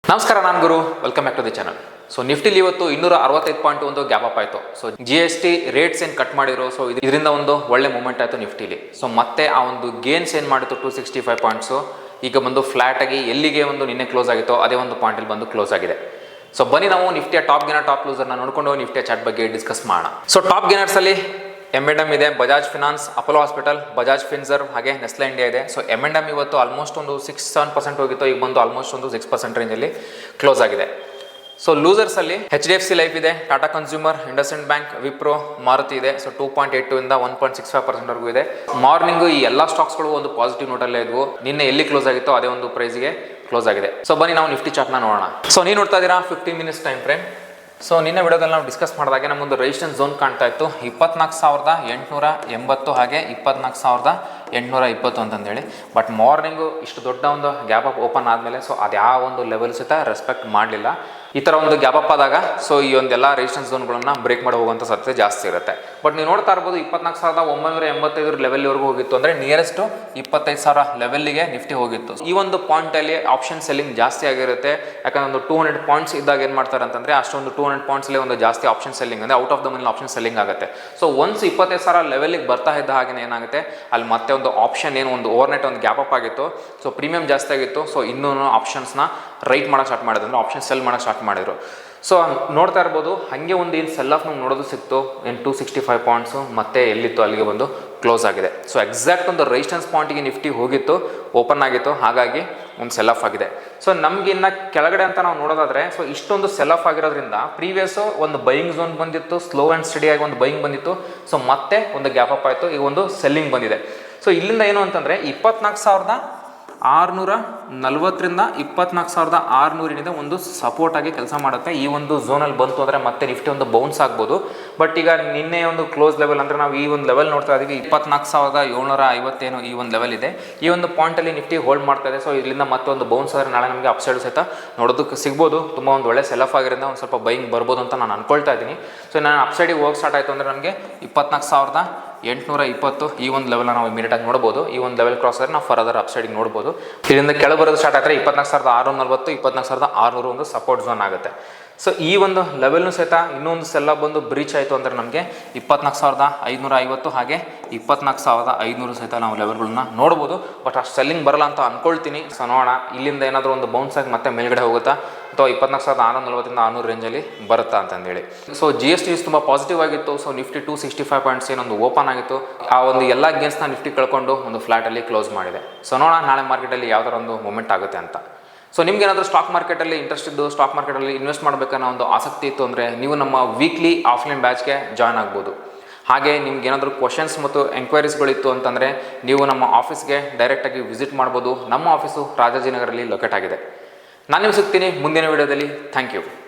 ನಮಸ್ಕಾರ, ನಾನು ಗುರು. Welcome back to the channel. So ನಿಫ್ಟಿಲಿ ಇವತ್ತು 265.1 ಗ್ಯಾಪ್ ಅಪ್ ಆಯಿತು. ಸೊ GST ರೇಟ್ಸ್ ಏನು ಕಟ್ ಮಾಡಿರೋ, ಸೊ ಇದರಿಂದ ಒಂದು ಒಳ್ಳೆ ಮೂಮೆಂಟ್ ಆಯಿತು ನಿಫ್ಟಿಲಿ. ಸೊ ಮತ್ತೆ ಆ ಒಂದು ಗೇನ್ಸ್ ಏನು ಮಾಡಿತ್ತು 265 ಪಾಯಿಂಟ್ಸು ಈಗ ಬಂದು ಫ್ಲಾಟ್ ಆಗಿ ಎಲ್ಲಿಗೆ ಒಂದು ನಿನ್ನೆ ಕ್ಲೋಸ್ ಆಗಿತ್ತು ಅದೇ ಒಂದು ಪಾಯಿಂಟಲ್ಲಿ ಬಂದು ಕ್ಲೋಸ್ ಆಗಿದೆ. ಸೊ ಬನ್ನಿ ನಾವು ನಿಫ್ಟಿಯ ಟಾಪ್ ಗೇನರ್ ಟಾಪ್ ಲೂಸರ್ನ ನೋಡ್ಕೊಂಡು ನಿಫ್ಟಿಯ ಚಾರ್ಟ್ ಬಗ್ಗೆ ಡಿಸ್ಕಸ್ ಮಾಡೋಣ. ಸೊ ಟಾಪ್ ಗೇನರ್ಸಲ್ಲಿ M&M ಇದೆ, Bajaj finance, Apollo hospital, Bajaj Finserv, ಹಾಗೆ ನೆಸ್ಲೆ ಇಂಡಿಯಾ ಇದೆ. ಸೊ M&M ಇವತ್ತು ಆಲ್ಮೋಸ್ಟ್ ಒಂದು 6-7% ಹೋಗಿತ್ತು, ಈಗ ಬಂದು ಆಲ್ಮೋಸ್ಟ್ ಒಂದು 6% ರೇಂಜಲ್ಲಿ ಕ್ಲೋಸ್ ಆಗಿದೆ. ಸೊ ಲೂಸರ್ಸಲ್ಲಿ HDFC ಲೈಫ್ ಇದೆ, ಟಾಟಾ ಕನ್ಸ್ಯೂಮರ್, ಇಂಡಸ್ಇಂಡ್ ಬ್ಯಾಂಕ್, ವಿಪ್ರೋ, ಮಾರುತಿ ಇದೆ. ಸೊ 2.82 ಇಂದ 1.65% ಇದೆ. ಮಾರ್ನಿಂಗು ಈ ಎಲ್ಲ ಸ್ಟಾಕ್ಸ್ಗಳು ಒಂದು ಪಾಸಿಟಿವ್ ನೋಟಲ್ಲೇ ಇದ್ವು. ನಿನ್ನೆ ಎಲ್ಲಿ ಕ್ಲೋಸ್ ಆಗಿತ್ತೋ ಅದೇ ಒಂದು ಪ್ರೈಸ್ಗೆ ಕ್ಲೋಸ್ ಆಗಿದೆ. ಸೊ ಬನ್ನಿ ನಾವು ನಿಫ್ಟಿ ಚಾರ್ಟ್ನ ನೋಡೋಣ. ಸೊ ನೀವು ನೋಡ್ತಾ ಇದ್ದೀರಾ 15 ಮಿನಿಟ್ಸ್ ಟೈಮ್ ಫ್ರೇಮ್. ಸೊ ನಿನ್ನೆ ವಿಡಿಯೋದಲ್ಲಿ ನಾವು ಡಿಸ್ಕಸ್ ಮಾಡಿದಾಗೆ ನಮ್ಮೊಂದು ರೆಸಿಸ್ಟೆನ್ಸ್ ಝೋನ್ ಕಾಣ್ತಾ ಇತ್ತು 24,880 ಹಾಗೆ 24,820 ಅಂತಂದೇಳಿ. ಬಟ್ ಮಾರ್ನಿಂಗು ಇಷ್ಟು ದೊಡ್ಡ ಒಂದು ಗ್ಯಾಪ್ ಅಪ್ ಓಪನ್ ಆದಮೇಲೆ ಸೊ ಅದು ಯಾವ ಒಂದು ಲೆವೆಲ್ ಸಹಿತ ರೆಸ್ಪೆಕ್ಟ್ ಮಾಡಲಿಲ್ಲ. ಈ ಥರ ಒಂದು ಗ್ಯಾಪ್ ಅಪ್ ಆದಾಗ ಸೊ ಈ ಒಂದೆಲ್ಲ ರೆಸಿಸ್ಟೆನ್ಸ್ ಝೋನ್ಗಳನ್ನು ಬ್ರೇಕ್ ಮಾಡಿ ಹೋಗುವಂಥ ಸಾಧ್ಯತೆ ಜಾಸ್ತಿ ಇರುತ್ತೆ. ಬಟ್ ನೀವು ನೋಡ್ತಾ ಇರ್ಬೋದು 24,985 ಲೆವೆಲ್ವರೆಗೂ ಹೋಗಿತ್ತು, ಅಂದರೆ ನಿಯರೆಸ್ಟ್ 25,000 ಲೆವೆಲ್ಗೆ ನಿಫ್ಟಿ ಹೋಗಿತ್ತು. ಈ ಒಂದು ಪಾಯಿಂಟಲ್ಲಿ ಆಪ್ಷನ್ ಸೆಲ್ಲಿಂಗ್ ಜಾಸ್ತಿ ಆಗಿರುತ್ತೆ. ಯಾಕಂದ್ರೆ ಒಂದು 200 ಪಾಯಿಂಟ್ಸ್ ಇದ್ದಾಗ ಏನು ಮಾಡ್ತಾರೆ ಅಂತಂದರೆ ಅಷ್ಟೊಂದು 200 ಪಾಯಿಂಟ್ಸ್ಲಿ ಒಂದು ಜಾಸ್ತಿ ಆಪ್ಷನ್ ಸೆಲ್ಲಿಂಗ್ ಅಂದರೆ out of the money option selling ಆಗುತ್ತೆ. ಸೊ ಒನ್ಸ್ 25,000 ಲೆವೆಲ್ಗೆ ಬರ್ತಾ ಇದ್ದ ಹಾಗೆ ಏನಾಗುತ್ತೆ, ಅಲ್ಲಿ ಮತ್ತೆ ಒಂದು ಆಪ್ಷನ್ ಏನು ಒಂದು ಓವರ್ನೈಟ್ ಒಂದು ಗ್ಯಾಪ್ ಅಪ್ ಆಗಿತ್ತು. ಸೊ ಪ್ರೀಮಿಯಂ ಜಾಸ್ತಿ ಆಗಿತ್ತು. ಸೊ ಇನ್ನೂ ಆಪ್ಷನ್ಸ್ನ ರೈಟ್ ಮಾಡೋಕ್ಕೆ ಸ್ಟಾರ್ಟ್ ಮಾಡಿದ್ರು, ಅಂದರೆ ಆಪ್ಷನ್ ಸೆಲ್ ಮಾಡೋಕ್ಕೆ ಸ್ಟಾರ್ಟ್ ಮಾಡಿದ್ರು. ಸೊ ನೋಡ್ತಾ ಇರ್ಬೋದು ಹಾಗೆ ಒಂದು ಏನು ಸೆಲ್ ಆಫ್ ನಮ್ಗೆ ನೋಡೋದು ಸಿಕ್ತು 265 ಪಾಯಿಂಟ್ಸು, ಮತ್ತೆ ಎಲ್ಲಿತ್ತು ಅಲ್ಲಿಗೆ ಬಂದು ಕ್ಲೋಸ್ ಆಗಿದೆ. ಸೊ ಎಕ್ಸಾಕ್ಟ್ ಒಂದು ರೆಸಿಸ್ಟೆನ್ಸ್ ಪಾಯಿಂಟಿಗೆ ನಿಫ್ಟಿ ಹೋಗಿತ್ತು, ಓಪನ್ ಆಗಿತ್ತು, ಹಾಗಾಗಿ ಒಂದು ಸೆಲ್ ಆಫ್ ಆಗಿದೆ. ಸೊ ನಮ್ಗೆ ಇನ್ನು ಕೆಳಗಡೆ ಅಂತ ನಾವು ನೋಡೋದಾದ್ರೆ ಸೊ ಇಷ್ಟೊಂದು ಸೆಲ್ ಆಫ್ ಆಗಿರೋದ್ರಿಂದ ಪ್ರೀವಿಯಸ್ ಒಂದು ಬೈಯಿಂಗ್ ಝೋನ್ ಬಂದಿತ್ತು, ಸ್ಲೋ ಆ್ಯಂಡ್ ಸ್ಟಡಿ ಆಗಿ ಒಂದು ಬೈಯಿಂಗ್ ಬಂದಿತ್ತು. ಸೊ ಮತ್ತೆ ಒಂದು ಗ್ಯಾಪ್ ಅಪ್ ಆಯಿತು, ಈಗ ಒಂದು ಸೆಲ್ಲಿಂಗ್ ಬಂದಿದೆ. ಸೊ ಇಲ್ಲಿಂದ ಏನು ಅಂತಂದರೆ 24,640ರಿಂದ 24,600 ಒಂದು ಸಪೋರ್ಟ್ ಆಗಿ ಕೆಲಸ ಮಾಡುತ್ತೆ. ಈ ಒಂದು ಝೋನಲ್ಲಿ ಬಂತು ಅಂದರೆ ಮತ್ತೆ ನಿಫ್ಟಿ ಒಂದು ಬೌನ್ಸ್ ಆಗ್ಬೋದು. ಬಟ್ ಈಗ ನಿನ್ನೆ ಒಂದು ಕ್ಲೋಸ್ ಲೆವೆಲ್ ಅಂದರೆ ನಾವು ಈ ಒಂದು ಲೆವೆಲ್ ನೋಡ್ತಾ ಇದ್ದೀವಿ 24,750 ಈ ಒಂದು ಲೆವೆಲ್ ಇದೆ. ಈ ಒಂದು ಪಾಯಿಂಟಲ್ಲಿ ನಿಫ್ಟಿ ಹೋಲ್ಡ್ ಮಾಡ್ತಾ ಇದೆ. ಸೊ ಇಲ್ಲಿಂದ ಮತ್ತೆ ಒಂದು ಬೌನ್ಸ್ ಆದರೆ ನಾಳೆ ನಮಗೆ ಅಪ್ಸೈಡ್ ಸಹಿತ ನೋಡೋದಕ್ಕೆ ಸಿಗ್ಬೋದು. ತುಂಬ ಒಂದು ಒಳ್ಳೆ ಸೆಲ್ ಆಫ್ ಆಗಿರೋದ್ರಿಂದ ಒಂದು ಸ್ವಲ್ಪ ಬೈಯಿಂಗ್ ಬರ್ಬೋದು ಅಂತ ನಾನು ಅನ್ಕೊಳ್ತಾ ಇದ್ದೀನಿ. ಸೊ ನಾನು ಅಪ್ಸೈಡಿಗೆ ಹೋಗಿ ಸ್ಟಾರ್ಟ್ ಆಯಿತು ಅಂದರೆ ನಮಗೆ 24,820 ಈ ಒಂದು ಲೆವೆಲ್ನ ನಾವು ಇಮಿಡಿಯೇಟಾಗಿ ನೋಡ್ಬೋದು. ಈ ಒಂದು ಲೆವೆಲ್ ಕ್ರಾಸ್ ಆದರೆ ನಾವು ಫರ್ದರ್ ಅಪ್ಸೈಡಿಗೆ ನೋಡ್ಬೋದು. ಇಲ್ಲಿಂದ ಕೆಳಗೆ ಬರೋದು ಸ್ಟಾರ್ಟ್ ಆದರೆ 24,640, 24,600 ಒಂದು ಸಪೋರ್ಟ್ ಝೋನ್ ಆಗುತ್ತೆ. ಸೊ ಈ ಒಂದು ಲೆವೆಲ್ನು ಸಹಿತ ಇನ್ನೊಂದು ಸೆಲ್ಲ ಬಂದು ಬ್ರೀಚ್ ಆಯಿತು ಅಂದರೆ ನಮಗೆ 24,550 ಹಾಗೆ 24,500 ಸಹಿತ ನಾವು ಲೆವೆಲ್ಗಳನ್ನ ನೋಡ್ಬೋದು. ಬಟ್ ಅಷ್ಟು ಸೆಲ್ಲಿಂಗ್ ಬರಲ್ಲ ಅಂತ ಅಂದ್ಕೊಳ್ತೀನಿ. ಸೊ ನೋಡೋಣ ಇಲ್ಲಿಂದ ಏನಾದರೂ ಒಂದು ಬೌನ್ಸ್ ಆಗಿ ಮತ್ತೆ ಮೇಲ್ಗಡೆ ಹೋಗುತ್ತಾ ಅಥವಾ 24,640ರಿಂದ 600 ರೇಂಜಲ್ಲಿ ಬರುತ್ತಾ ಅಂತಂದೇಳಿ. ಸೊ GST ತುಂಬ ಪಾಸಿಟಿವ್ ಆಗಿತ್ತು. ಸೊ ನಿಫ್ಟಿ 265 ಪಾಯಿಂಟ್ಸ್ ಏನೊಂದು ಓಪನ್ ಆಗಿತ್ತು, ಆ ಒಂದು ಎಲ್ಲ ಗೇನ್ಸ್ನ ನಿಫ್ಟಿ ಕಳ್ಕೊಂಡು ಒಂದು ಫ್ಲಾಟಲ್ಲಿ ಕ್ಲೋಸ್ ಮಾಡಿದೆ. ಸೊ ನೋಡೋಣ ನಾಳೆ ಮಾರ್ಕೆಟಲ್ಲಿ ಯಾವ ಥರ ಒಂದು ಮೂಮೆಂಟ್ ಆಗುತ್ತೆ ಅಂತ. ಸೊ ನಿಮ್ಗೆ ಏನಾದರೂ ಸ್ಟಾಕ್ ಮಾರ್ಕೆಟಲ್ಲಿ ಇಂಟ್ರೆಸ್ಟ್ ಇದ್ದು ಸ್ಟಾಕ್ ಮಾರ್ಕೆಟಲ್ಲಿ ಇನ್ವೆಸ್ಟ್ ಮಾಡಬೇಕನ್ನೋ ಒಂದು ಆಸಕ್ತಿ ಇತ್ತು ಅಂದರೆ ನೀವು ನಮ್ಮ ವೀಕ್ಲಿ ಆಫ್ಲೈನ್ ಬ್ಯಾಚ್ಗೆ ಜಾಯ್ನ್ ಆಗ್ಬೋದು. ಹಾಗೆ ನಿಮ್ಗೆ ಏನಾದರೂ ಕ್ವಶನ್ಸ್ ಮತ್ತು ಎಂಕ್ವೈರೀಸ್ಗಳಿತ್ತು ಅಂತಂದರೆ ನೀವು ನಮ್ಮ ಆಫೀಸ್ಗೆ ಡೈರೆಕ್ಟಾಗಿ ವಿಸಿಟ್ ಮಾಡ್ಬೋದು. ನಮ್ಮ ಆಫೀಸು ರಾಜಾಜಿನಗರಲ್ಲಿ ಲೊಕೇಟ್ ಆಗಿದೆ. ನಾನು ನಿಮ್ಗೆ ಸಿಗ್ತೀನಿ ಮುಂದಿನ ವಿಡಿಯೋದಲ್ಲಿ. Thank you.